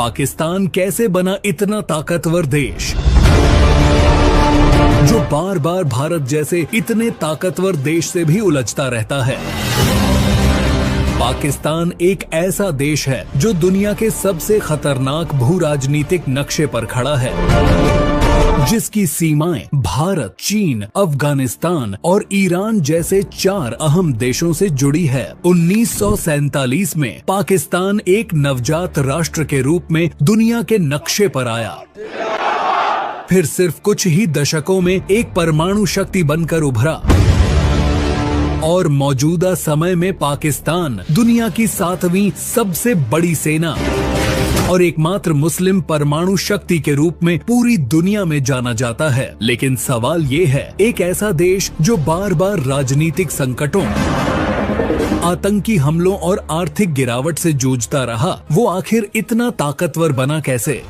पाकिस्तान कैसे बना इतना ताकतवर देश जो बार बार भारत जैसे इतने ताकतवर देश से भी उलझता रहता है। पाकिस्तान एक ऐसा देश है जो दुनिया के सबसे खतरनाक भू राजनीतिक नक्शे पर खड़ा है, जिसकी सीमाएं भारत, चीन, अफगानिस्तान और ईरान जैसे 4 अहम देशों से जुड़ी है। 1947 में पाकिस्तान एक नवजात राष्ट्र के रूप में दुनिया के नक्शे पर आया, फिर सिर्फ कुछ ही दशकों में एक परमाणु शक्ति बनकर उभरा और मौजूदा समय में पाकिस्तान दुनिया की 7वीं सबसे बड़ी सेना और एकमात्र मुस्लिम परमाणु शक्ति के रूप में पूरी दुनिया में जाना जाता है। लेकिन सवाल ये है, एक ऐसा देश जो बार बार राजनीतिक संकटों, आतंकी हमलों और आर्थिक गिरावट से जूझता रहा, वो आखिर इतना ताकतवर बना कैसे?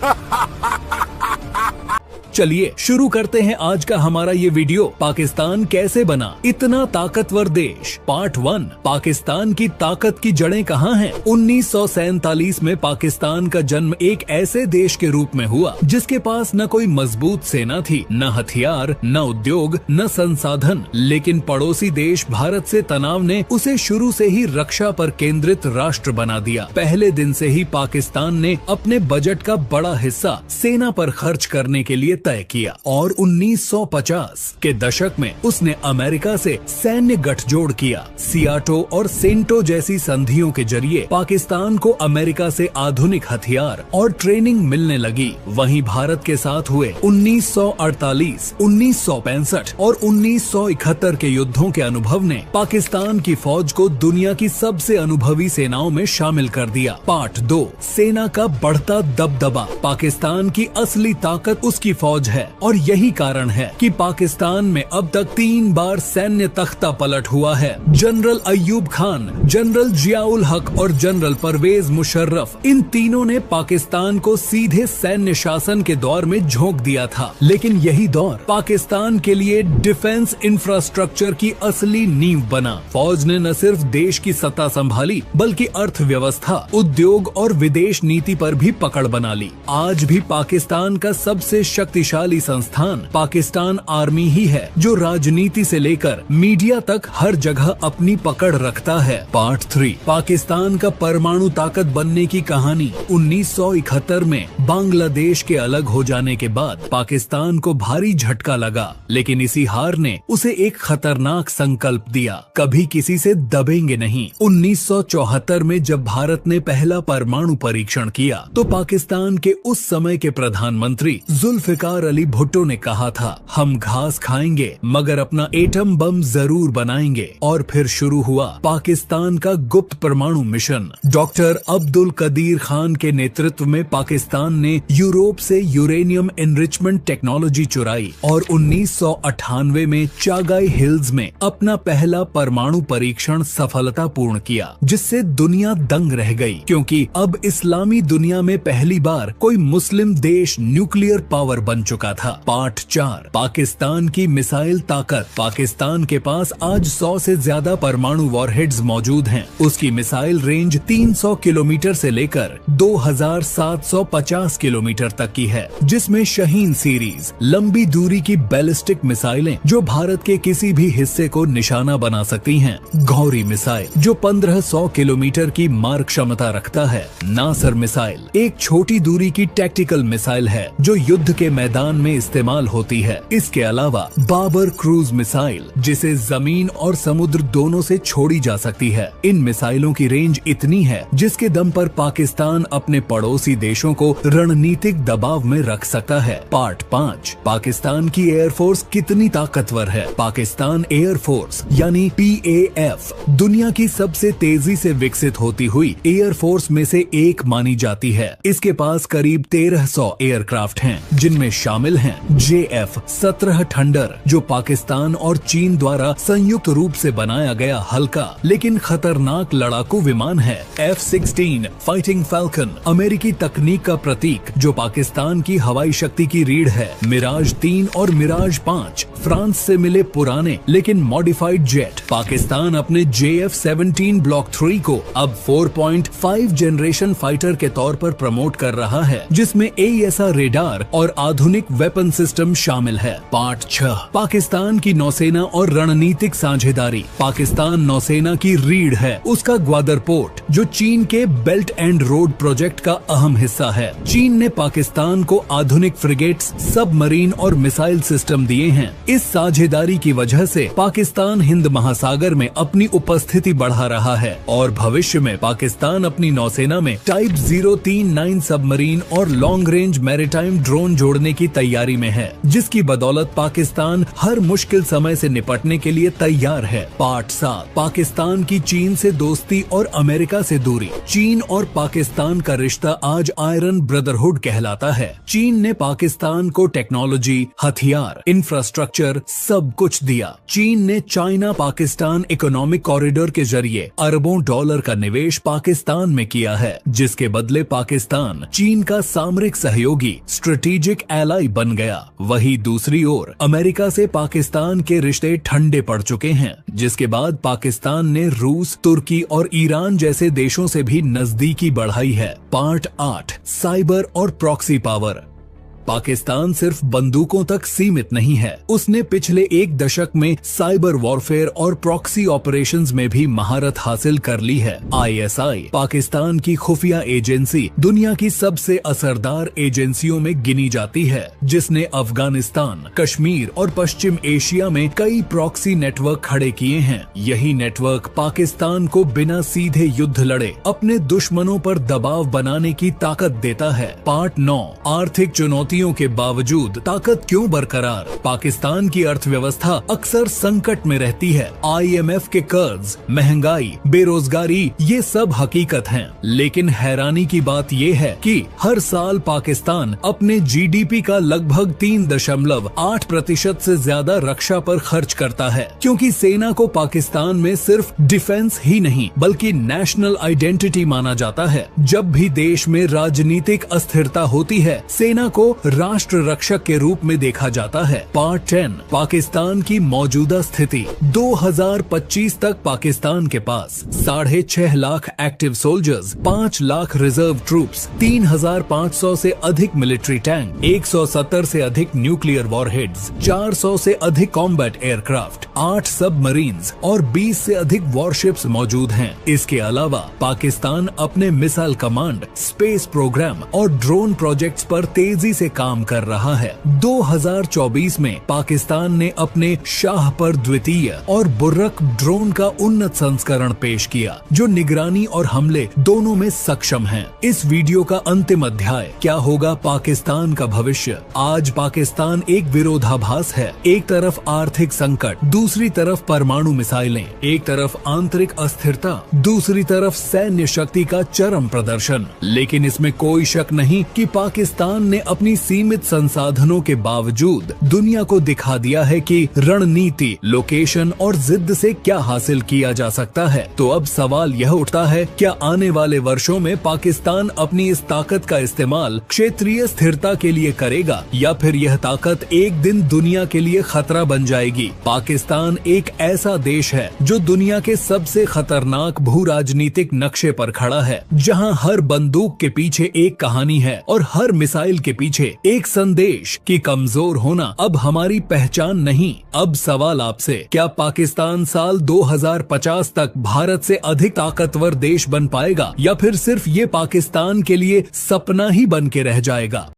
चलिए शुरू करते हैं आज का हमारा ये वीडियो। पाकिस्तान कैसे बना इतना ताकतवर देश, पार्ट 1। पाकिस्तान की ताकत की जड़ें कहाँ हैं? 1947 में पाकिस्तान का जन्म एक ऐसे देश के रूप में हुआ जिसके पास न कोई मजबूत सेना थी, न हथियार, न उद्योग, न संसाधन। लेकिन पड़ोसी देश भारत से तनाव ने उसे शुरू से ही रक्षा पर केंद्रित राष्ट्र बना दिया। पहले दिन से ही पाकिस्तान ने अपने बजट का बड़ा हिस्सा सेना पर खर्च करने के लिए तय किया और 1950 के दशक में उसने अमेरिका से सैन्य गठजोड़ किया। सियाटो और सेंटो जैसी संधियों के जरिए पाकिस्तान को अमेरिका से आधुनिक हथियार और ट्रेनिंग मिलने लगी। वहीं भारत के साथ हुए 1948, 1965 और 1971 के युद्धों के अनुभव ने पाकिस्तान की फौज को दुनिया की सबसे अनुभवी सेनाओं में शामिल कर दिया। पार्ट 2, सेना का बढ़ता दबदबा। पाकिस्तान की असली ताकत उसकी फौज है और यही कारण है कि पाकिस्तान में अब तक 3 बार सैन्य तख्ता पलट हुआ है। जनरल अय्यूब खान, जनरल जियाउल हक और जनरल परवेज मुशर्रफ, इन तीनों ने पाकिस्तान को सीधे सैन्य शासन के दौर में झोंक दिया था। लेकिन यही दौर पाकिस्तान के लिए डिफेंस इंफ्रास्ट्रक्चर की असली नींव बना। फौज ने न सिर्फ देश की सत्ता संभाली बल्कि अर्थव्यवस्था, उद्योग और विदेश नीति पर भी पकड़ बना ली। आज भी पाकिस्तान का सबसे शक्तिशाली संस्थान पाकिस्तान आर्मी ही है, जो राजनीति से लेकर मीडिया तक हर जगह अपनी पकड़ रखता है। पार्ट 3, पाकिस्तान का परमाणु ताकत बनने की कहानी। 1971 में बांग्लादेश के अलग हो जाने के बाद पाकिस्तान को भारी झटका लगा, लेकिन इसी हार ने उसे एक खतरनाक संकल्प दिया, कभी किसी से दबेंगे नहीं। 1974 में जब भारत ने पहला परमाणु परीक्षण किया तो पाकिस्तान के उस समय के प्रधानमंत्री जुल्फिकार अली भुट्टो ने कहा था, हम घास खाएंगे मगर अपना एटम बम जरूर बनाएंगे। और फिर शुरू हुआ पाकिस्तान का गुप्त परमाणु मिशन। डॉक्टर अब्दुल कदीर खान के नेतृत्व में पाकिस्तान ने यूरोप से यूरेनियम एनरिचमेंट टेक्नोलॉजी चुराई और 1998 में चागाई हिल्स में अपना पहला परमाणु परीक्षण सफलतापूर्ण किया, जिससे दुनिया दंग रह गई, क्योंकि अब इस्लामी दुनिया में पहली बार कोई मुस्लिम देश न्यूक्लियर पावर बन चुका था। पार्ट 4, पाकिस्तान की मिसाइल ताकत। पाकिस्तान के पास आज 100 से ज्यादा परमाणु वॉरहेड्स मौजूद हैं। उसकी मिसाइल रेंज 300 किलोमीटर से लेकर 2750 किलोमीटर तक की है, जिसमें शाहीन सीरीज लंबी दूरी की बैलिस्टिक मिसाइलें जो भारत के किसी भी हिस्से को निशाना बना सकती हैं। गौरी मिसाइल जो 1500 किलोमीटर की मार क्षमता रखता है। नासर मिसाइल एक छोटी दूरी की टैक्टिकल मिसाइल है जो युद्ध के मैदान में इस्तेमाल होती है। इसके अलावा बाबर क्रूज मिसाइल, जिसे जमीन और समुद्र दोनों से छोड़ी जा सकती है। इन मिसाइलों की रेंज इतनी है जिसके दम पर पाकिस्तान अपने पड़ोसी देशों को रणनीतिक दबाव में रख सकता है। पार्ट 5, पाकिस्तान की एयरफोर्स कितनी ताकतवर है। पाकिस्तान एयरफोर्स यानी PAF दुनिया की सबसे तेजी से विकसित होती हुई एयरफोर्स में से एक मानी जाती है। इसके पास करीब 1300 एयरक्राफ्ट हैं, जिनमें शामिल हैं JF-17 थंडर, जो पाकिस्तान और चीन द्वारा संयुक्त रूप से बनाया गया हल्का लेकिन खतरनाक लड़ाकू विमान है। F-16 फाइटिंग फाल्कन अमेरिकी तकनीक का प्रतीक जो पाकिस्तान की हवाई शक्ति की रीढ़ है। मिराज 3 और मिराज 5 फ्रांस से मिले पुराने लेकिन मॉडिफाइड जेट। पाकिस्तान अपने JF-17 ब्लॉक 3 को अब 4.5 जनरेशन फाइटर के तौर पर प्रमोट कर रहा है, जिसमें AESA रेडार और आधुनिक वेपन सिस्टम शामिल है। पार्ट 6, पाकिस्तान की नौसेना और रणनीतिक साझेदारी। पाकिस्तान नौसेना की रीढ़ है उसका ग्वादर पोर्ट, जो चीन के बेल्ट एंड रोड प्रोजेक्ट का अहम हिस्सा है। चीन ने पाकिस्तान को आधुनिक फ्रिगेट्स, सबमरीन और मिसाइल सिस्टम दिए हैं। इस साझेदारी की वजह से पाकिस्तान हिंद महासागर में अपनी उपस्थिति बढ़ा रहा है और भविष्य में पाकिस्तान अपनी नौसेना में टाइप 039 सबमरीन और लॉन्ग रेंज मैरीटाइम ड्रोन जोड़ने की तैयारी में है, जिसकी बदौलत पाकिस्तान हर मुश्किल समय से निपटने के लिए तैयार है। पार्ट 7, पाकिस्तान की चीन से दोस्ती और अमेरिका से दूरी। चीन और पाकिस्तान का रिश्ता आज आयरन ब्रदरहुड कहलाता है। चीन ने पाकिस्तान को टेक्नोलॉजी, हथियार, इंफ्रास्ट्रक्चर सब कुछ दिया। चीन ने चाइना पाकिस्तान इकोनॉमिक कॉरिडोर के जरिए अरबों डॉलर का निवेश पाकिस्तान में किया है, जिसके बदले पाकिस्तान चीन का सामरिक सहयोगी, स्ट्रेटेजिक एलाई बन गया। वहीं दूसरी ओर अमेरिका से पाकिस्तान के रिश्ते ठंडे पड़ चुके हैं, जिसके बाद पाकिस्तान ने रूस, तुर्की और ईरान जैसे देशों से भी नजदीकी बढ़ाई है। पार्ट 8, साइबर और प्रॉक्सी पावर। पाकिस्तान सिर्फ बंदूकों तक सीमित नहीं है, उसने पिछले एक दशक में साइबर वॉरफेयर और प्रॉक्सी ऑपरेशंस में भी महारत हासिल कर ली है। ISI पाकिस्तान की खुफिया एजेंसी दुनिया की सबसे असरदार एजेंसियों में गिनी जाती है, जिसने अफगानिस्तान, कश्मीर और पश्चिम एशिया में कई प्रॉक्सी नेटवर्क खड़े किए हैं। यही नेटवर्क पाकिस्तान को बिना सीधे युद्ध लड़े अपने दुश्मनों पर दबाव बनाने की ताकत देता है। पार्ट 9, आर्थिक चुनौतियों के बावजूद ताकत क्यों बरकरार। पाकिस्तान की अर्थव्यवस्था अक्सर संकट में रहती है। IMF के कर्ज, महंगाई, बेरोजगारी ये सब हकीकत हैं। लेकिन हैरानी की बात ये है कि हर साल पाकिस्तान अपने GDP का लगभग 3.8% से ज्यादा रक्षा पर खर्च करता है, क्योंकि सेना को पाकिस्तान में सिर्फ डिफेंस ही नहीं बल्कि नेशनल आइडेंटिटी माना जाता है। जब भी देश में राजनीतिक अस्थिरता होती है, सेना को राष्ट्र रक्षक के रूप में देखा जाता है। पार्ट 10, पाकिस्तान की मौजूदा स्थिति। 2025 तक पाकिस्तान के पास 6.5 lakh active soldiers, 5 lakh reserve troops, 3,500 से अधिक मिलिट्री टैंक, 170 से अधिक न्यूक्लियर वॉरहेड्स, 400 से अधिक कॉम्बैट एयरक्राफ्ट, 8 सबमरीन्स और 20 से अधिक वॉरशिप्स मौजूद हैं। इसके अलावा पाकिस्तान अपने मिसाइल कमांड, स्पेस प्रोग्राम और ड्रोन प्रोजेक्ट्स पर तेजी से काम कर रहा है। 2024 में पाकिस्तान ने अपने शाहपर द्वितीय और बुर्रक ड्रोन का उन्नत संस्करण पेश किया, जो निगरानी और हमले दोनों में सक्षम है। इस वीडियो का अंतिम अध्याय, क्या होगा पाकिस्तान का भविष्य। आज पाकिस्तान एक विरोधाभास है। एक तरफ आर्थिक संकट, दूसरी तरफ परमाणु मिसाइलें, एक तरफ आंतरिक अस्थिरता, दूसरी तरफ सैन्य शक्ति का चरम प्रदर्शन। लेकिन इसमें कोई शक नहीं कि पाकिस्तान ने अपनी सीमित संसाधनों के बावजूद दुनिया को दिखा दिया है कि रणनीति, लोकेशन और जिद से क्या हासिल किया जा सकता है। तो अब सवाल यह उठता है, क्या आने वाले वर्षों में पाकिस्तान अपनी इस ताकत का इस्तेमाल क्षेत्रीय स्थिरता के लिए करेगा, या फिर यह ताकत एक दिन दुनिया के लिए खतरा बन जाएगी। पाकिस्तान एक ऐसा देश है जो दुनिया के सबसे खतरनाक भू राजनीतिक नक्शे पर खड़ा है, जहां हर बंदूक के पीछे एक कहानी है और हर मिसाइल के पीछे एक संदेश कि कमजोर होना अब हमारी पहचान नहीं। अब सवाल आपसे, क्या पाकिस्तान साल 2050 तक भारत से अधिक ताकतवर देश बन पाएगा, या फिर सिर्फ ये पाकिस्तान के लिए सपना ही बन के रह जाएगा।